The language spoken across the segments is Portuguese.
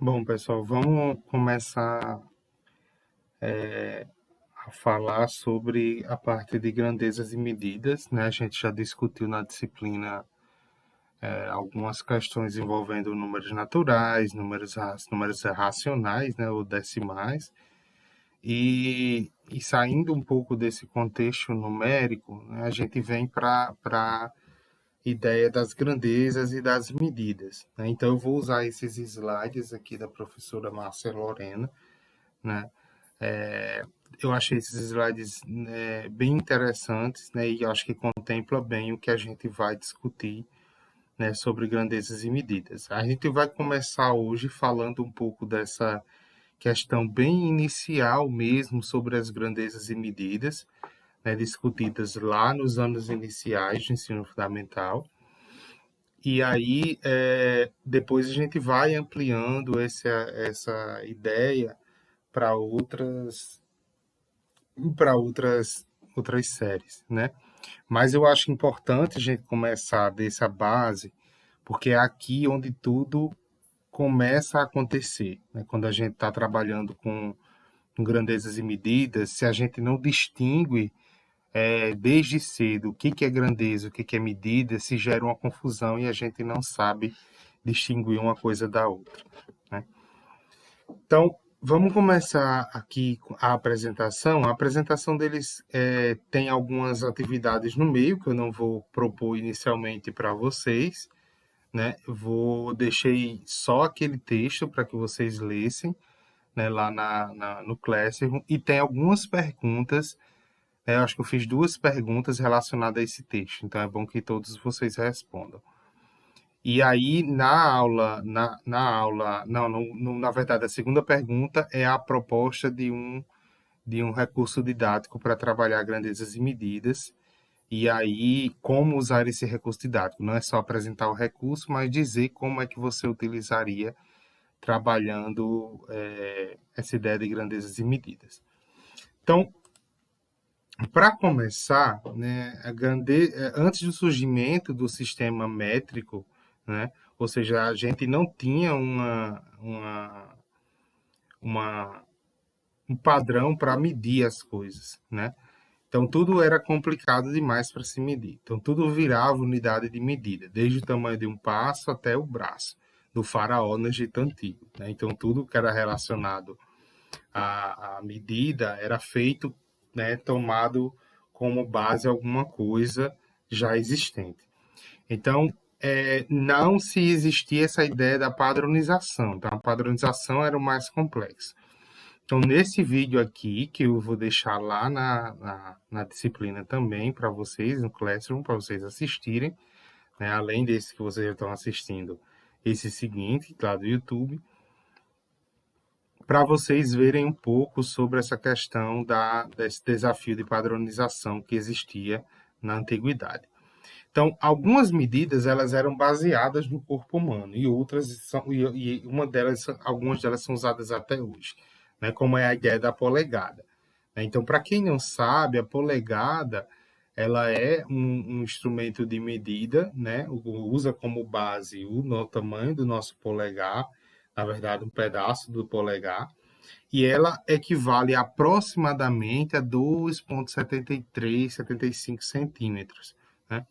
Bom, pessoal, vamos começar a falar sobre a parte de grandezas e medidas, né? A gente já discutiu na disciplina algumas questões envolvendo números naturais, números racionais, né, ou decimais, e saindo um pouco desse contexto numérico, né, a gente vem para a ideia das grandezas e das medidas, né? Então, eu vou usar esses slides aqui da professora Márcia Lorena, né? Eu achei esses slides, né, bem interessantes, né, e acho que contempla bem o que a gente vai discutir, né, sobre grandezas e medidas. A gente vai começar hoje falando um pouco dessa questão bem inicial mesmo sobre as grandezas e medidas, né, discutidas lá nos anos iniciais do ensino fundamental. E aí, depois a gente vai ampliando essa ideia para outras séries, né? Mas eu acho importante a gente começar dessa base, porque é aqui onde tudo começa a acontecer, né? Quando a gente está trabalhando com grandezas e medidas, se a gente não distingue desde cedo o que é grandeza, o que é medida, se gera uma confusão e a gente não sabe distinguir uma coisa da outra, né? Então, vamos começar aqui com a apresentação. A apresentação deles tem algumas atividades no meio que eu não vou propor inicialmente para vocês, né? Deixei só aquele texto para que vocês lessem, né, lá no Classroom, e tem algumas perguntas. Eu acho que eu fiz duas perguntas relacionadas a esse texto, então é bom que todos vocês respondam. E aí, não, na verdade, a segunda pergunta é a proposta de um recurso didático para trabalhar grandezas e medidas. E aí, como usar esse recurso didático? Não é só apresentar o recurso, mas dizer como é que você utilizaria trabalhando essa ideia de grandezas e medidas. Então, para começar, né, antes do surgimento do sistema métrico, né, ou seja, a gente não tinha uma, um padrão para medir as coisas, né? Então tudo era complicado demais para se medir. Então tudo virava unidade de medida, desde o tamanho de um passo até o braço do faraó no Egito Antigo, né? Então tudo que era relacionado à medida era feito, né, tomado como base alguma coisa já existente. Então, não se existia essa ideia da padronização. Então, a padronização era o mais complexo. Então, nesse vídeo aqui, que eu vou deixar lá na disciplina também para vocês, no Classroom, para vocês assistirem, né, além desse que vocês já estão assistindo, esse seguinte, lá do YouTube, para vocês verem um pouco sobre essa questão desse desafio de padronização que existia na antiguidade. Então, algumas medidas elas eram baseadas no corpo humano e outras algumas delas são usadas até hoje, né? Como é a ideia da polegada, né? Então, para quem não sabe, a polegada ela é um instrumento de medida, né? Usa como base o tamanho do nosso polegar, na verdade, um pedaço do polegar, e ela equivale aproximadamente a 2,73, 75 centímetros, né?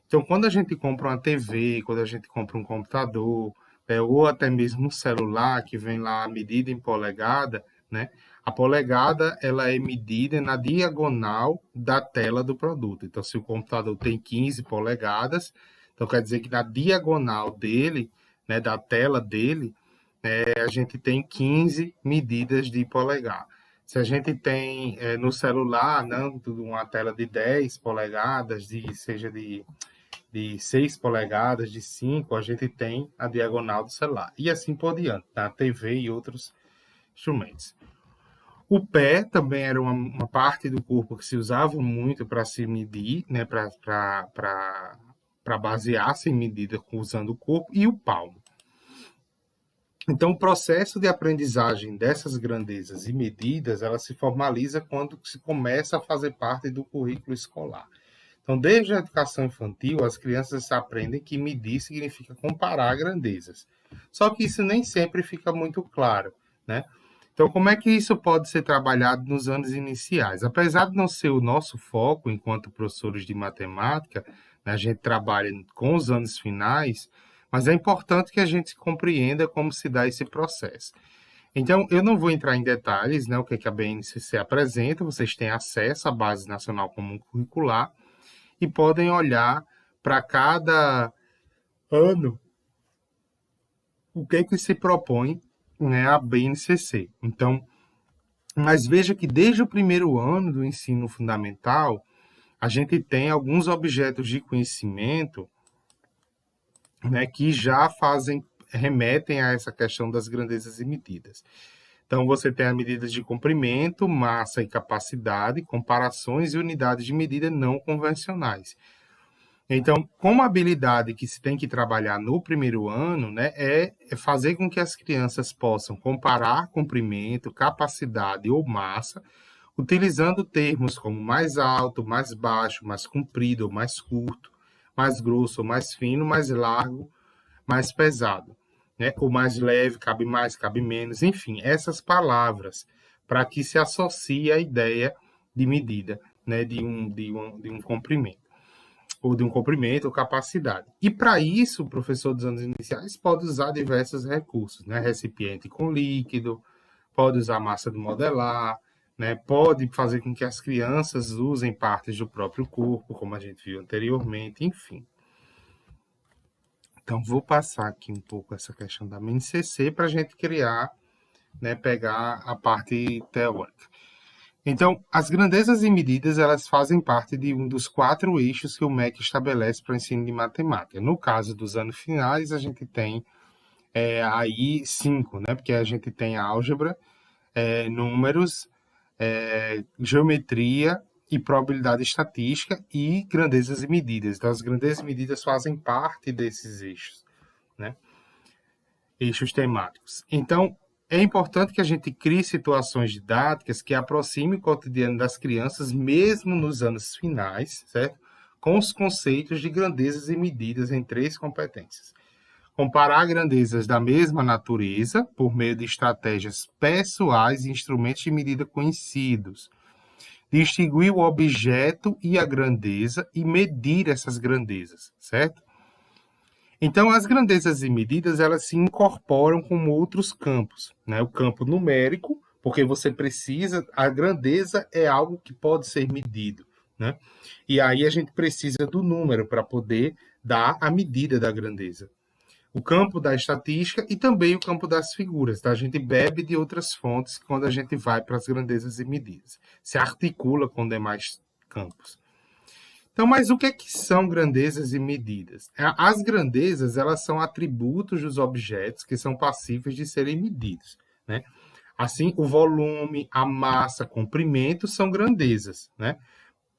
Então, quando a gente compra uma TV, quando a gente compra um computador, ou até mesmo um celular que vem lá a medida em polegada, né? A polegada ela é medida na diagonal da tela do produto. Então, se o computador tem 15 polegadas, então quer dizer que na diagonal dele, né, da tela dele, a gente tem 15 medidas de polegar. Se a gente tem no celular, não, uma tela de 10 polegadas, seja de 6 polegadas, de 5, a gente tem a diagonal do celular. E assim por diante, tá? TV e outros instrumentos. O pé também era uma parte do corpo que se usava muito para se medir, né? Para basear-se em medida usando o corpo, e o palmo. Então, o processo de aprendizagem dessas grandezas e medidas, ela se formaliza quando se começa a fazer parte do currículo escolar. Então, desde a educação infantil, as crianças aprendem que medir significa comparar grandezas. Só que isso nem sempre fica muito claro, né? Então, como é que isso pode ser trabalhado nos anos iniciais? Apesar de não ser o nosso foco enquanto professores de matemática, né, a gente trabalha com os anos finais, mas é importante que a gente compreenda como se dá esse processo. Então, eu não vou entrar em detalhes, né, o que é que a BNCC apresenta, vocês têm acesso à Base Nacional Comum Curricular e podem olhar para cada ano o que é que se propõe, né, a BNCC. Então, mas veja que desde o primeiro ano do ensino fundamental, a gente tem alguns objetos de conhecimento, né, que já remetem a essa questão das grandezas e medidas. Então, você tem as medidas de comprimento, massa e capacidade, comparações e unidades de medida não convencionais. Então, como habilidade que se tem que trabalhar no primeiro ano, né, é fazer com que as crianças possam comparar comprimento, capacidade ou massa, utilizando termos como mais alto, mais baixo, mais comprido ou mais curto, mais grosso ou mais fino, mais largo, mais pesado, né? O mais leve, cabe mais, cabe menos, enfim, essas palavras, para que se associe a ideia de medida, né? De um comprimento, ou de um comprimento ou capacidade. E para isso, o professor dos anos iniciais pode usar diversos recursos, né? Recipiente com líquido, pode usar massa de modelar, né? Pode fazer com que as crianças usem partes do próprio corpo, como a gente viu anteriormente, enfim. Então, vou passar aqui um pouco essa questão da MNCC para a gente criar, né, pegar a parte teórica. Então, as grandezas e medidas, elas fazem parte de um dos 4 eixos que o MEC estabelece para o ensino de matemática. No caso dos anos finais, a gente tem aí 5, né, porque a gente tem álgebra, números, geometria e probabilidade estatística e grandezas e medidas. Então, as grandezas e medidas fazem parte desses eixos, né? Eixos temáticos. Então, é importante que a gente crie situações didáticas que aproximem o cotidiano das crianças, mesmo nos anos finais, certo? Com os conceitos de grandezas e medidas em 3 competências. Comparar grandezas da mesma natureza por meio de estratégias pessoais e instrumentos de medida conhecidos. Distinguir o objeto e a grandeza e medir essas grandezas, certo? Então, as grandezas e medidas, elas se incorporam com outros campos, né? O campo numérico, porque você precisa, a grandeza é algo que pode ser medido, né? E aí a gente precisa do número para poder dar a medida da grandeza. O campo da estatística e também o campo das figuras, tá? A gente bebe de outras fontes quando a gente vai para as grandezas e medidas. Se articula com demais campos. Então, mas o que são grandezas e medidas? As grandezas, elas são atributos dos objetos que são passíveis de serem medidos, né? Assim, o volume, a massa, comprimento são grandezas, né?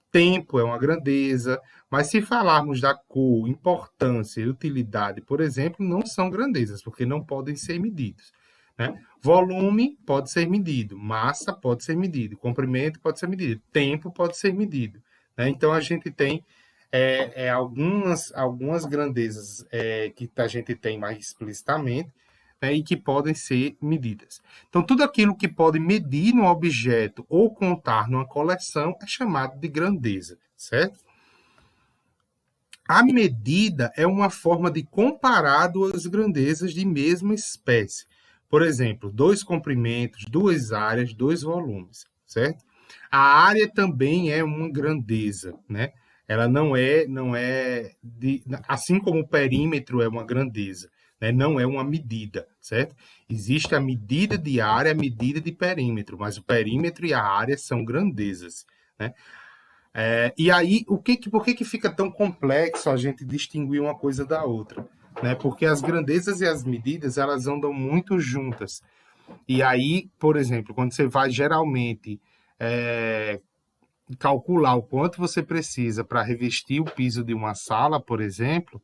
Tempo é uma grandeza, mas se falarmos da cor, importância e utilidade, por exemplo, não são grandezas, porque não podem ser medidos, né? Volume pode ser medido, massa pode ser medido, comprimento pode ser medido, tempo pode ser medido, né? Então, a gente tem algumas grandezas que a gente tem mais explicitamente, né, e que podem ser medidas. Então, tudo aquilo que pode medir num objeto ou contar numa coleção é chamado de grandeza, certo? A medida é uma forma de comparar duas grandezas de mesma espécie. Por exemplo, 2 comprimentos, 2 áreas, 2 volumes, certo? A área também é uma grandeza, né? Ela assim como o perímetro é uma grandeza, né? Não é uma medida, certo? Existe a medida de área, a medida de perímetro, mas o perímetro e a área são grandezas, né? E aí, por que fica tão complexo a gente distinguir uma coisa da outra? Né? Porque as grandezas e as medidas, elas andam muito juntas. E aí, por exemplo, quando você vai geralmente calcular o quanto você precisa para revestir o piso de uma sala, por exemplo,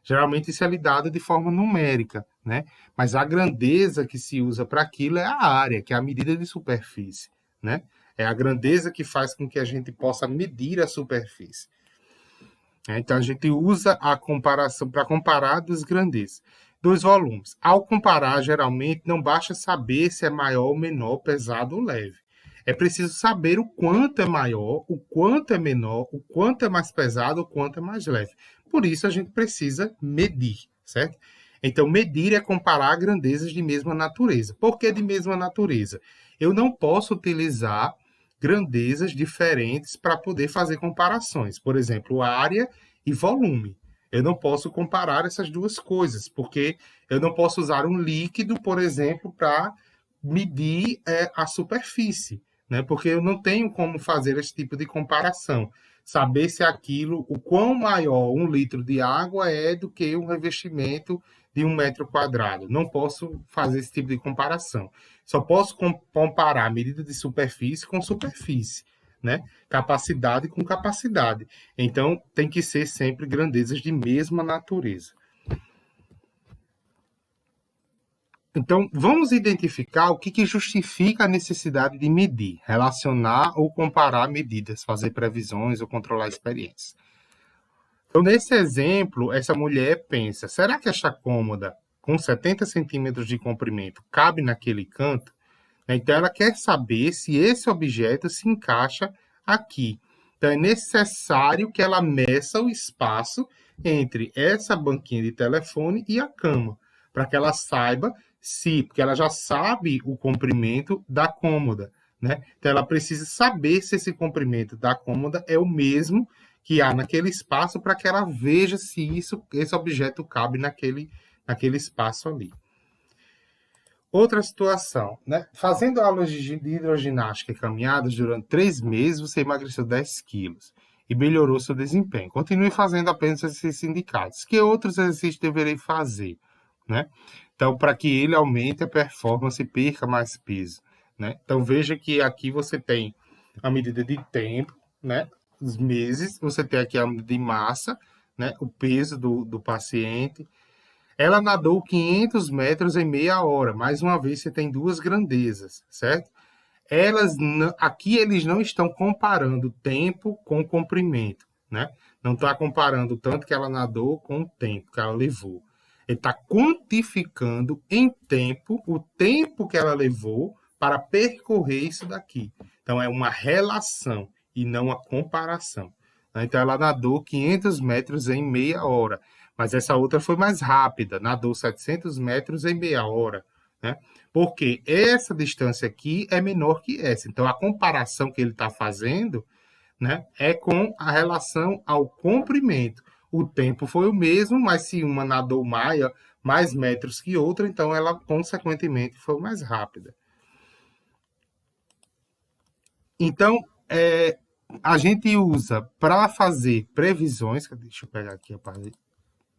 geralmente isso é lidado de forma numérica, né? Mas a grandeza que se usa para aquilo é a área, que é a medida de superfície, né? É a grandeza que faz com que a gente possa medir a superfície. Então, a gente usa a comparação para comparar duas grandezas, dois volumes. Ao comparar, geralmente, não basta saber se é maior ou menor, pesado ou leve. É preciso saber o quanto é maior, o quanto é menor, o quanto é mais pesado, o quanto é mais leve. Por isso, a gente precisa medir, certo? Então, medir é comparar grandezas de mesma natureza. Por que de mesma natureza? Eu não posso utilizar grandezas diferentes para poder fazer comparações. Por exemplo, área e volume. Eu não posso comparar essas duas coisas, porque eu não posso usar um líquido, por exemplo, para medir a superfície, né? Porque eu não tenho como fazer esse tipo de comparação. Saber se aquilo, o quão maior um litro de água é do que um revestimento de 1 metro quadrado. Não posso fazer esse tipo de comparação. Só posso comparar a medida de superfície com superfície, né? Capacidade com capacidade. Então, tem que ser sempre grandezas de mesma natureza. Então, vamos identificar o que justifica a necessidade de medir, relacionar ou comparar medidas, fazer previsões ou controlar experiências. Então, nesse exemplo, essa mulher pensa, será que esta cômoda com 70 centímetros de comprimento cabe naquele canto? Então, ela quer saber se esse objeto se encaixa aqui. Então, é necessário que ela meça o espaço entre essa banquinha de telefone e a cama, para que ela saiba se, porque ela já sabe o comprimento da cômoda, né? Então, ela precisa saber se esse comprimento da cômoda é o mesmo que há naquele espaço, para que ela veja se esse objeto cabe naquele espaço ali. Outra situação, né? Fazendo aulas de hidroginástica e caminhadas durante 3 meses, você emagreceu 10 quilos e melhorou seu desempenho. Continue fazendo apenas esses indicados. Que outros exercícios deverei fazer, né? Então, para que ele aumente a performance e perca mais peso, né? Então, veja que aqui você tem a medida de tempo, né? Os meses, você tem aqui a medida de massa, né? O peso do paciente. Ela nadou 500 metros em meia hora. Mais uma vez, você tem duas grandezas, certo? Aqui eles não estão comparando tempo com comprimento, né? Não está comparando o tanto que ela nadou com o tempo que ela levou. Ele está quantificando em tempo o tempo que ela levou para percorrer isso daqui. Então, é uma relação e não uma comparação. Então, ela nadou 500 metros em meia hora, mas essa outra foi mais rápida, nadou 700 metros em meia hora, né? Porque essa distância aqui é menor que essa. Então, a comparação que ele está fazendo, né, é com a relação ao comprimento. O tempo foi o mesmo, mas se uma nadou mais metros que outra, então ela, consequentemente, foi mais rápida. Então, a gente usa para fazer previsões. Deixa eu pegar aqui a parte.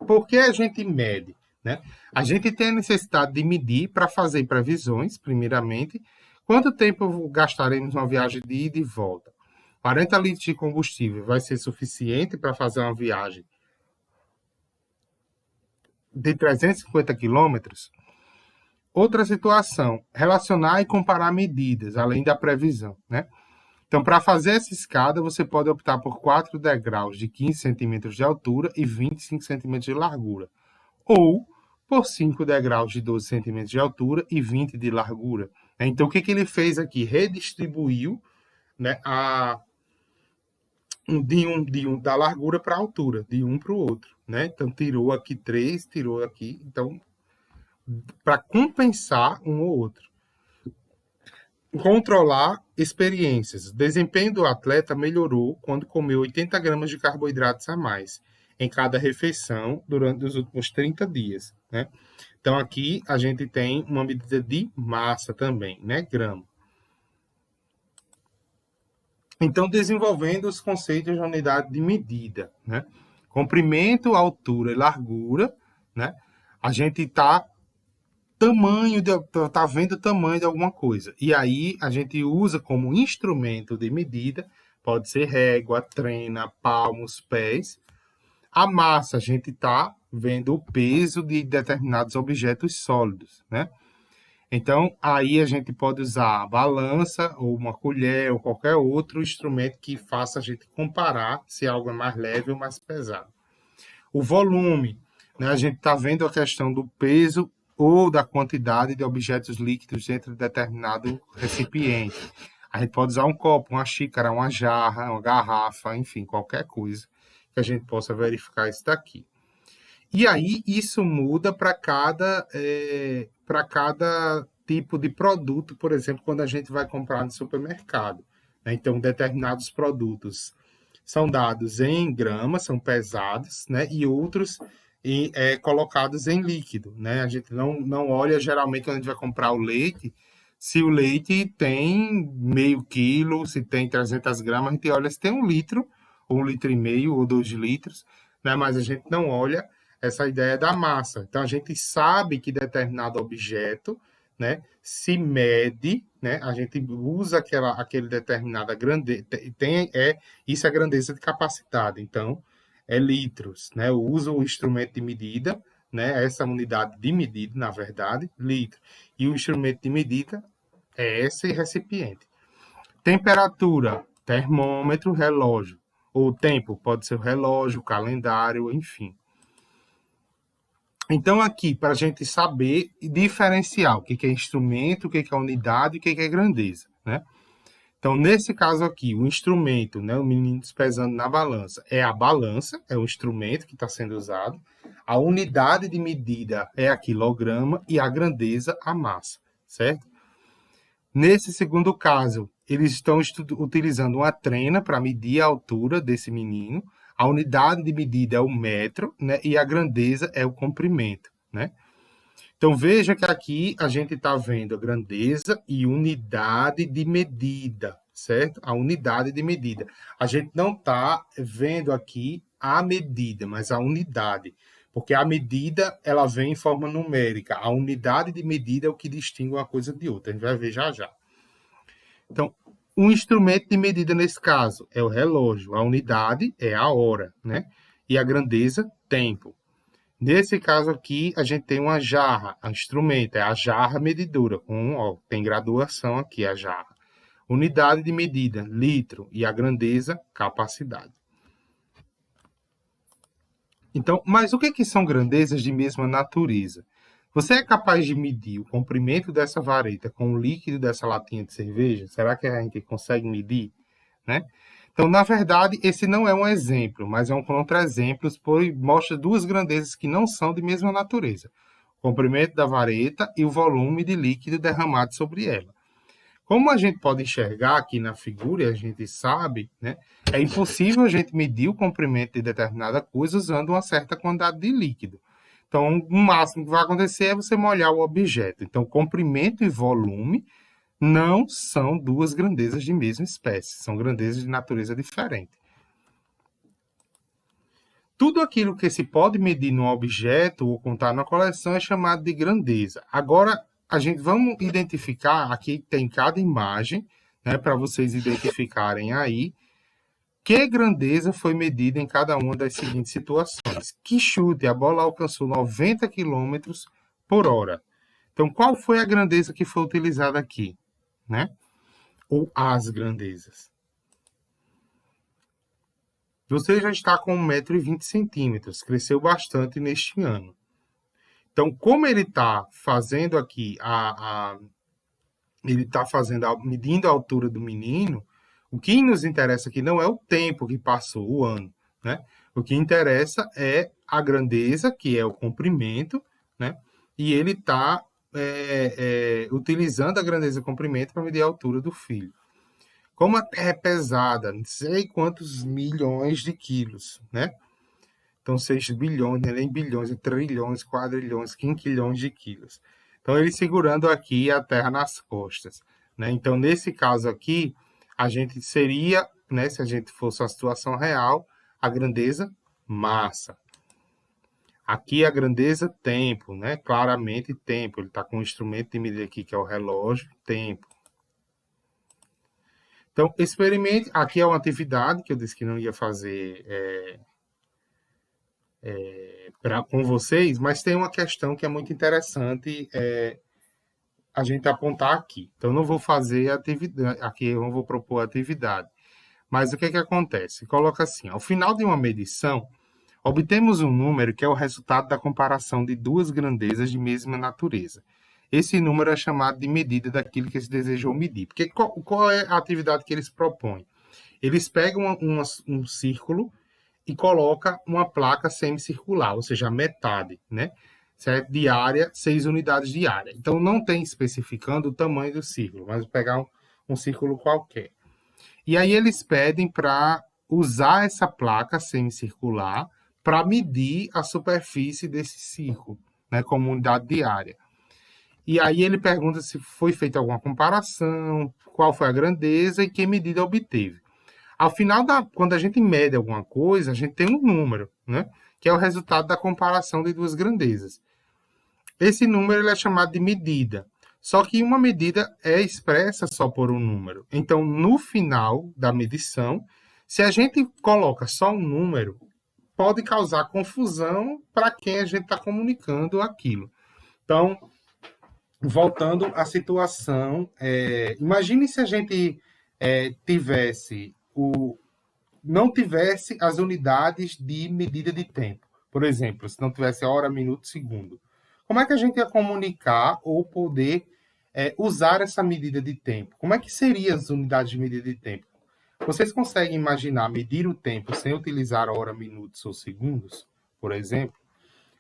Por que a gente mede, né? A gente tem a necessidade de medir para fazer previsões, primeiramente. Quanto tempo gastaremos numa viagem de ida e volta? 40 litros de combustível vai ser suficiente para fazer uma viagem de 350 quilômetros? Outra situação, relacionar e comparar medidas, além da previsão, né? Então, para fazer essa escada, você pode optar por 4 degraus de 15 centímetros de altura e 25 centímetros de largura, ou por 5 degraus de 12 centímetros de altura e 20 de largura. Então, o que ele fez aqui? Redistribuiu, né, da largura para a altura, de um para o outro. Né? Então, tirou aqui 3, tirou aqui. Então, para compensar um ou outro. Controlar experiências. O desempenho do atleta melhorou quando comeu 80 gramas de carboidratos a mais em cada refeição durante os últimos 30 dias. Né? Então, aqui a gente tem uma medida de massa também, né? Grama. Então, desenvolvendo os conceitos de unidade de medida, né? Comprimento, altura e largura, né? A gente está vendo o tamanho de alguma coisa. E aí a gente usa como instrumento de medida, pode ser régua, trena, palmos, pés. A massa, a gente está vendo o peso de determinados objetos sólidos, né? Então, aí a gente pode usar a balança, ou uma colher, ou qualquer outro instrumento que faça a gente comparar se algo é mais leve ou mais pesado. O volume, né? A gente está vendo a questão do peso ou da quantidade de objetos líquidos dentro de determinado recipiente. A gente pode usar um copo, uma xícara, uma jarra, uma garrafa, enfim, qualquer coisa que a gente possa verificar isso daqui. E aí isso muda para cada tipo de produto, por exemplo, quando a gente vai comprar no supermercado, né? Então, determinados produtos são dados em gramas, são pesados, né? E outros colocados em líquido, né? A gente não olha geralmente quando a gente vai comprar o leite, se o leite tem meio quilo, se tem 300 gramas, a gente olha se tem 1 litro, ou 1,5 litro, ou 2 litros, né? Mas a gente não olha essa ideia da massa. Então, a gente sabe que determinado objeto, né, se mede, né, a gente usa aquele determinada grandeza, isso é grandeza de capacidade. Então, é litros, né? Eu uso o instrumento de medida, né, essa unidade de medida, na verdade, litro. E o instrumento de medida é esse recipiente. Temperatura, termômetro, relógio. O tempo pode ser o relógio, o calendário, enfim. Então, aqui, para a gente saber e diferenciar o que é instrumento, o que é unidade e o que é grandeza, né? Então, nesse caso aqui, o instrumento, né, o menino pesando na balança, é a balança, é o instrumento que está sendo usado. A unidade de medida é a quilograma e a grandeza, a massa, certo? Nesse segundo caso, eles estão utilizando uma trena para medir a altura desse menino. A unidade de medida é o metro, né? E a grandeza é o comprimento, né? Então, veja que aqui a gente está vendo a grandeza e unidade de medida, certo? A unidade de medida. A gente não está vendo aqui a medida, mas a unidade. Porque a medida, ela vem em forma numérica. A unidade de medida é o que distingue uma coisa de outra. A gente vai ver já já. Então, um instrumento de medida nesse caso é o relógio. A unidade é a hora, né? E a grandeza, tempo. Nesse caso aqui, a gente tem uma jarra, o instrumento é a jarra medidora, tem graduação aqui a jarra. Unidade de medida, litro, e a grandeza, capacidade. Então, mas o que são grandezas de mesma natureza? Você é capaz de medir o comprimento dessa vareta com o líquido dessa latinha de cerveja? Será que a gente consegue medir? Né? Então, na verdade, esse não é um exemplo, mas é um contra-exemplo, pois mostra duas grandezas que não são de mesma natureza: o comprimento da vareta e o volume de líquido derramado sobre ela. Como a gente pode enxergar aqui na figura, e a gente sabe, né, é impossível a gente medir o comprimento de determinada coisa usando uma certa quantidade de líquido. Então, o máximo que vai acontecer é você molhar o objeto. Então, comprimento e volume não são duas grandezas de mesma espécie, são grandezas de natureza diferente. Tudo aquilo que se pode medir num objeto ou contar na coleção é chamado de grandeza. Agora, vamos identificar, aqui tem cada imagem, né, para vocês identificarem aí, que grandeza foi medida em cada uma das seguintes situações. Que chute, a bola alcançou 90 km por hora. Então, qual foi a grandeza que foi utilizada aqui? Né? Ou as grandezas? Você já está com 1,20 m, cresceu bastante neste ano. Então, como ele está fazendo aqui ele está medindo a altura do menino, o que nos interessa aqui não é o tempo que passou, o ano, né? O que interessa é a grandeza, que é o comprimento, né? E ele está utilizando a grandeza e o comprimento para medir a altura do filho. Como a Terra é pesada, não sei quantos milhões de quilos, né? Então, 6 bilhões, não é nem bilhões, é trilhões, quadrilhões, quinquilhões de quilos. Então, ele segurando aqui a Terra nas costas, né? Então, nesse caso aqui, a gente seria, né, se a gente fosse a situação real, a grandeza, massa. Aqui a grandeza, tempo, né? Claramente tempo. Ele está com um instrumento de medida aqui, que é o relógio, tempo. Então, experimente. Aqui é uma atividade que eu disse que não ia fazer com vocês, mas tem uma questão que é muito interessante a gente apontar aqui. Então, eu não vou fazer atividade, aqui eu não vou propor atividade. Mas o que acontece? Coloca assim, ao final de uma medição, obtemos um número que é o resultado da comparação de duas grandezas de mesma natureza. Esse número é chamado de medida daquilo que se desejou medir. Porque qual é a atividade que eles propõem? Eles pegam um círculo e colocam uma placa semicircular, ou seja, a metade, né? Certo? De área, 6 unidades de área. Então, não tem especificando o tamanho do círculo, mas vou pegar um círculo qualquer. E aí eles pedem para usar essa placa semicircular para medir a superfície desse círculo, né, como unidade de área. E aí ele pergunta se foi feita alguma comparação, qual foi a grandeza e que medida obteve. Ao final, quando a gente mede alguma coisa, a gente tem um número, né, que é o resultado da comparação de duas grandezas. Esse número ele é chamado de medida. Só que uma medida é expressa só por um número. Então, no final da medição, se a gente coloca só um número, pode causar confusão para quem a gente está comunicando aquilo. Então, voltando à situação, imagine se a gente tivesse não tivesse as unidades de medida de tempo. Por exemplo, se não tivesse hora, minuto, segundo. Como é que a gente ia comunicar ou poder usar essa medida de tempo? Como é que seriam as unidades de medida de tempo? Vocês conseguem imaginar medir o tempo sem utilizar hora, minutos ou segundos, por exemplo?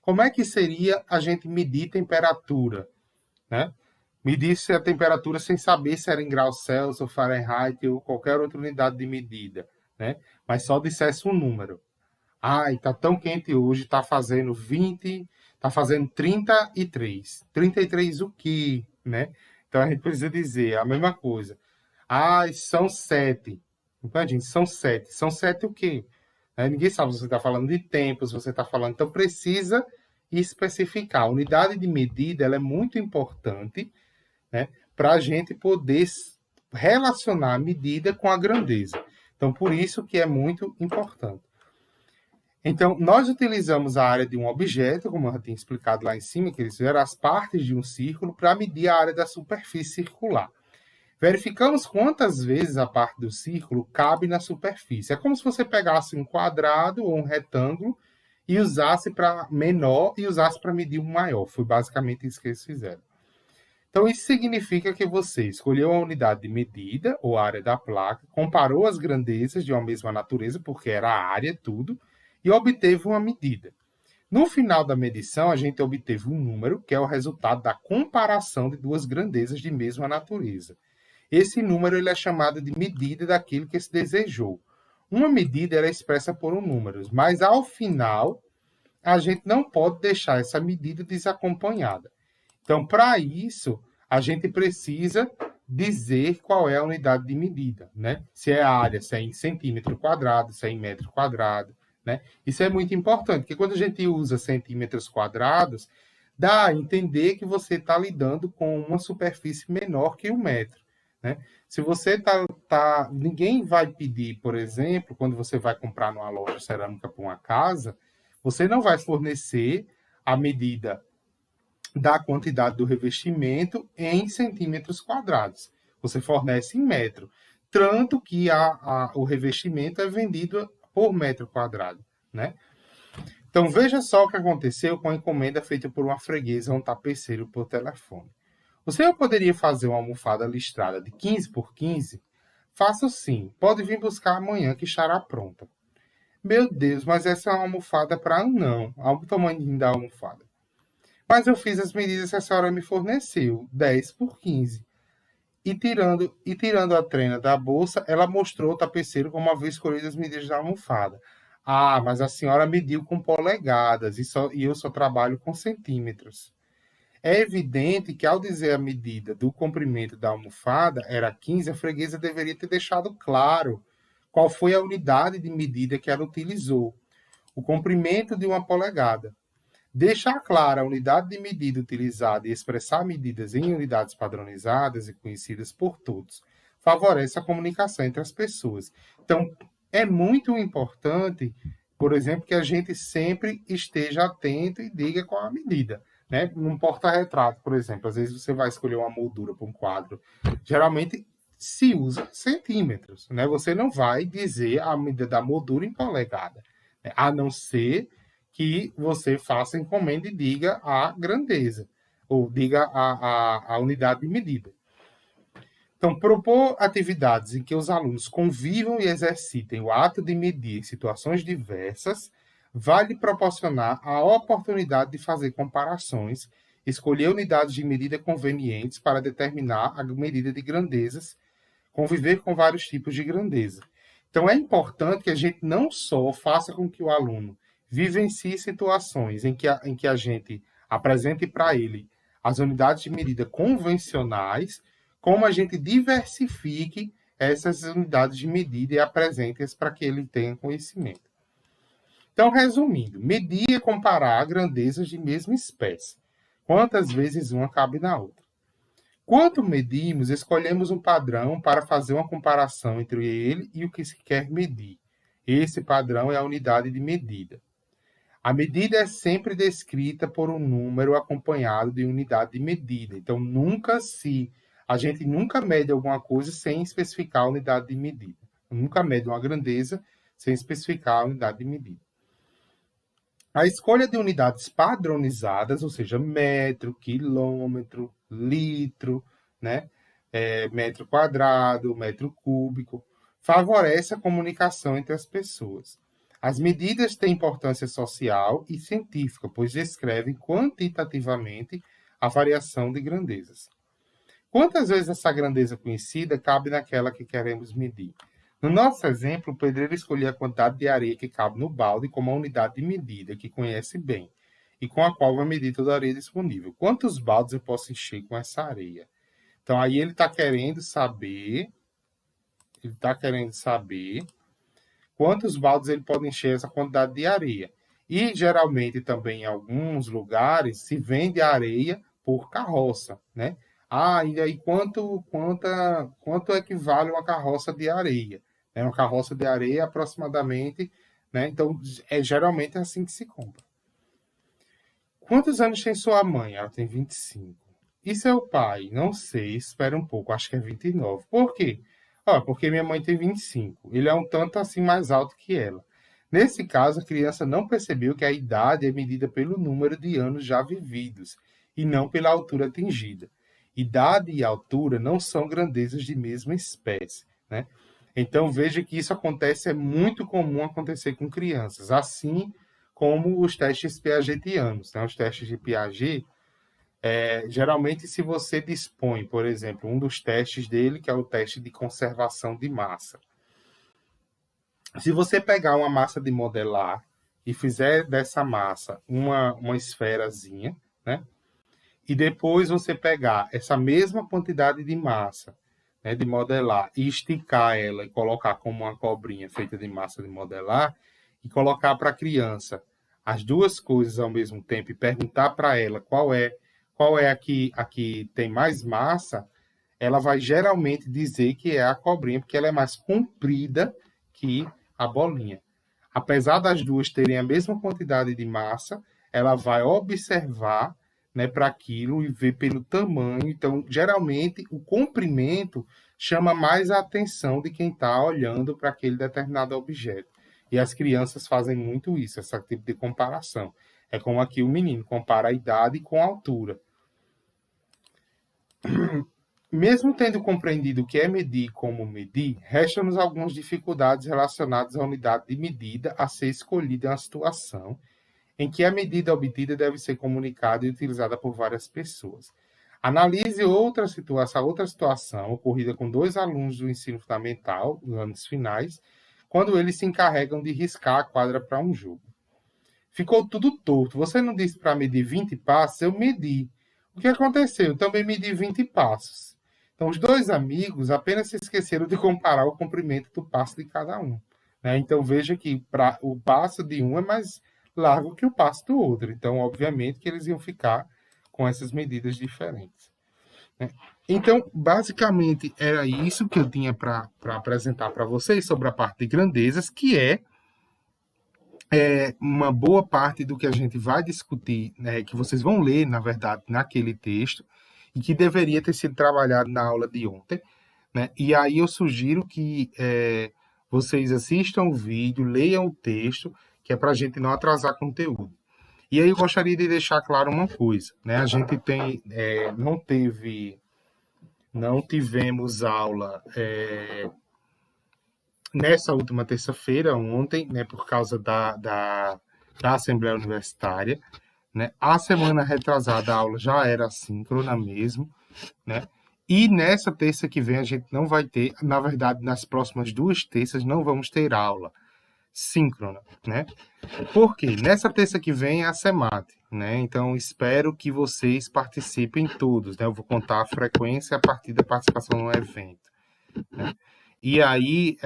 Como é que seria a gente medir temperatura, né? Medir-se a temperatura sem saber se era em graus Celsius ou Fahrenheit ou qualquer outra unidade de medida, né? Mas só dissesse um número. Ai, tá tão quente hoje, tá fazendo 20, tá fazendo 33. 33 o quê, né? Então a gente precisa dizer a mesma coisa. Ai, são 7. Então, gente, são 7. São 7 o quê? Ninguém sabe se você está falando de tempo, se você está falando. Então precisa especificar. A unidade de medida ela é muito importante, né, para a gente poder relacionar a medida com a grandeza. Então, por isso que é muito importante. Então, nós utilizamos a área de um objeto, como eu já tinha explicado lá em cima, que eles fizeram as partes de um círculo para medir a área da superfície circular. Verificamos quantas vezes a parte do círculo cabe na superfície. É como se você pegasse um quadrado ou um retângulo e usasse para menor e usasse para medir um maior. Foi basicamente isso que eles fizeram. Então, isso significa que você escolheu a unidade de medida, ou área da placa, comparou as grandezas de uma mesma natureza, porque era a área, tudo, e obteve uma medida. No final da medição, a gente obteve um número, que é o resultado da comparação de duas grandezas de mesma natureza. Esse número ele é chamado de medida daquilo que se desejou. Uma medida era expressa por um número, mas ao final, a gente não pode deixar essa medida desacompanhada. Então, para isso, a gente precisa dizer qual é a unidade de medida, né? Se é a área, se é em centímetro quadrado, se é em metro quadrado, né? Isso é muito importante, porque quando a gente usa centímetros quadrados, dá a entender que você está lidando com uma superfície menor que 1 metro, né? Se você ninguém vai pedir, por exemplo, quando você vai comprar numa loja cerâmica para uma casa, você não vai fornecer a medida da quantidade do revestimento em centímetros quadrados. Você fornece em metro. Tanto que o revestimento é vendido por metro quadrado, né? Então, veja só o que aconteceu com a encomenda feita por uma freguesa a um tapeceiro por telefone. O senhor poderia fazer uma almofada listrada de 15 por 15? Faço sim. Pode vir buscar amanhã que estará pronta. Meu Deus, mas essa é uma almofada para anão. Olha o tamanho da almofada. Mas eu fiz as medidas que a senhora me forneceu, 10 por 15. E tirando a trena da bolsa, ela mostrou ao tapeceiro como havia escolhido as medidas da almofada. Ah, mas a senhora mediu com polegadas e eu só trabalho com centímetros. É evidente que ao dizer a medida do comprimento da almofada era 15, a freguesa deveria ter deixado claro qual foi a unidade de medida que ela utilizou. O comprimento de 1 polegada. Deixar clara a unidade de medida utilizada e expressar medidas em unidades padronizadas e conhecidas por todos favorece a comunicação entre as pessoas. Então, é muito importante, por exemplo, que a gente sempre esteja atento e diga qual a medida, né? Num porta-retrato, por exemplo, às vezes você vai escolher uma moldura para um quadro. Geralmente se usa centímetros, né? Você não vai dizer a medida da moldura em polegada, né? A não ser que você faça encomenda e diga a grandeza, ou diga a unidade de medida. Então, propor atividades em que os alunos convivam e exercitem o ato de medir em situações diversas vai lhe proporcionar a oportunidade de fazer comparações, escolher unidades de medida convenientes para determinar a medida de grandezas, conviver com vários tipos de grandeza. Então, é importante que a gente não só faça com que o aluno vivencie situações em que a gente apresente para ele as unidades de medida convencionais, como a gente diversifique essas unidades de medida e apresente-as para que ele tenha conhecimento. Então, resumindo, medir é comparar grandezas de mesma espécie. Quantas vezes uma cabe na outra? Quando medimos, escolhemos um padrão para fazer uma comparação entre ele e o que se quer medir. Esse padrão é a unidade de medida. A medida é sempre descrita por um número acompanhado de unidade de medida. Então, a gente nunca mede alguma coisa sem especificar a unidade de medida. Nunca mede uma grandeza sem especificar a unidade de medida. A escolha de unidades padronizadas, ou seja, metro, quilômetro, litro, né? Metro quadrado, metro cúbico, favorece a comunicação entre as pessoas. As medidas têm importância social e científica, pois descrevem quantitativamente a variação de grandezas. Quantas vezes essa grandeza conhecida cabe naquela que queremos medir? No nosso exemplo, o pedreiro escolheu a quantidade de areia que cabe no balde como a unidade de medida que conhece bem e com a qual vai medir toda a areia disponível. Quantos baldes eu posso encher com essa areia? Então, aí ele está querendo saber quantos baldes ele pode encher essa quantidade de areia. E, geralmente, também em alguns lugares, se vende a areia por carroça, né? E aí quanto equivale uma carroça de areia? Uma carroça de areia aproximadamente, né? Então, geralmente é assim que se compra. Quantos anos tem sua mãe? Ela tem 25. E seu pai? Não sei, espera um pouco, acho que é 29. Por quê? Porque minha mãe tem 25. Ele é um tanto assim mais alto que ela. Nesse caso, a criança não percebeu que a idade é medida pelo número de anos já vividos e não pela altura atingida. Idade e altura não são grandezas de mesma espécie, né? Então, veja que isso é muito comum acontecer com crianças, assim como os testes piagetianos, né? Os testes de Piaget, geralmente, se você dispõe, por exemplo, um dos testes dele, que é o teste de conservação de massa. Se você pegar uma massa de modelar e fizer dessa massa uma esferazinha, né? E depois você pegar essa mesma quantidade de massa, né, de modelar, e esticar ela e colocar como uma cobrinha feita de massa de modelar, e colocar para a criança as duas coisas ao mesmo tempo e perguntar para ela qual é a que tem mais massa, ela vai geralmente dizer que é a cobrinha, porque ela é mais comprida que a bolinha. Apesar das duas terem a mesma quantidade de massa, ela vai observar, né, para aquilo e ver pelo tamanho. Então, geralmente, o comprimento chama mais a atenção de quem está olhando para aquele determinado objeto. E as crianças fazem muito isso, esse tipo de comparação. É como aqui o menino compara a idade com a altura. Mesmo tendo compreendido o que é medir e como medir, restam-nos algumas dificuldades relacionadas à unidade de medida a ser escolhida em uma situação em que a medida obtida deve ser comunicada e utilizada por várias pessoas. Analise outra situação ocorrida com dois alunos do ensino fundamental, nos anos finais, quando eles se encarregam de riscar a quadra para um jogo. Ficou tudo torto. Você não disse para medir 20 passos? Eu medi. O que aconteceu? Eu também medi 20 passos. Então, os dois amigos apenas se esqueceram de comparar o comprimento do passo de cada um, né? Então, veja que o passo de um é mais largo que o passo do outro. Então, obviamente que eles iam ficar com essas medidas diferentes, né? Então, basicamente, era isso que eu tinha para apresentar para vocês sobre a parte de grandezas, que é uma boa parte do que a gente vai discutir, né, que vocês vão ler, na verdade, naquele texto, e que deveria ter sido trabalhado na aula de ontem, né? E aí eu sugiro que vocês assistam o vídeo, leiam o texto, que é para a gente não atrasar conteúdo. E aí eu gostaria de deixar claro uma coisa, né? A gente não tivemos aula nessa última terça-feira, ontem, né, por causa da Assembleia Universitária, né? A semana retrasada a aula já era assíncrona mesmo, né? E nessa terça que vem a gente não vai ter, na verdade, nas próximas 2 terças não vamos ter aula síncrona, né? Por quê? Nessa terça que vem é a SEMAT, né? Então espero que vocês participem todos, né? Eu vou contar a frequência a partir da participação no evento, né? E aí,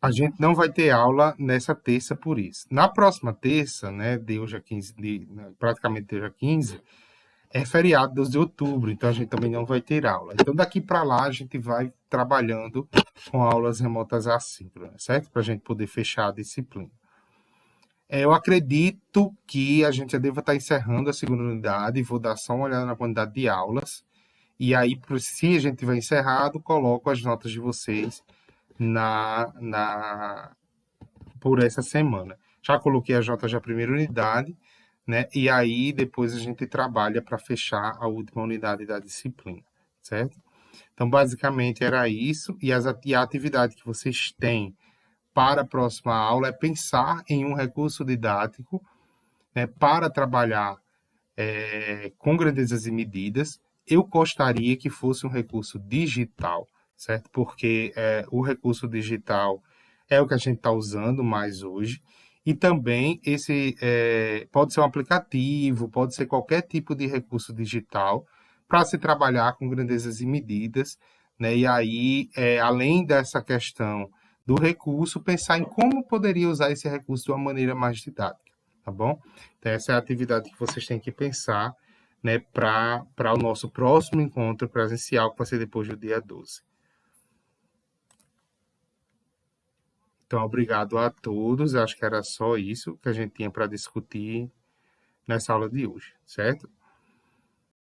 a gente não vai ter aula nessa terça por isso. Na próxima terça, né, de hoje a 15, praticamente de hoje a 15, é feriado 12 de outubro, então a gente também não vai ter aula. Então daqui para lá a gente vai trabalhando com aulas remotas assíncronas, certo? Para a gente poder fechar a disciplina. Eu acredito que a gente já deva estar encerrando a segunda unidade, vou dar só uma olhada na quantidade de aulas, e aí, se a gente tiver encerrado, coloco as notas de vocês na por essa semana. Já coloquei as notas da primeira unidade, né? E aí depois a gente trabalha para fechar a última unidade da disciplina, certo? Então, basicamente era isso. E a atividade que vocês têm para a próxima aula é pensar em um recurso didático, né, para trabalhar com grandezas e medidas. Eu gostaria que fosse um recurso digital, certo? Porque o recurso digital é o que a gente está usando mais hoje. E também esse pode ser um aplicativo, pode ser qualquer tipo de recurso digital para se trabalhar com grandezas e medidas, né? E aí, além dessa questão do recurso, pensar em como poderia usar esse recurso de uma maneira mais didática, tá bom? Então, essa é a atividade que vocês têm que pensar, né, para o nosso próximo encontro presencial, que vai ser depois do dia 12. Então, obrigado a todos. Acho que era só isso que a gente tinha para discutir nessa aula de hoje, certo?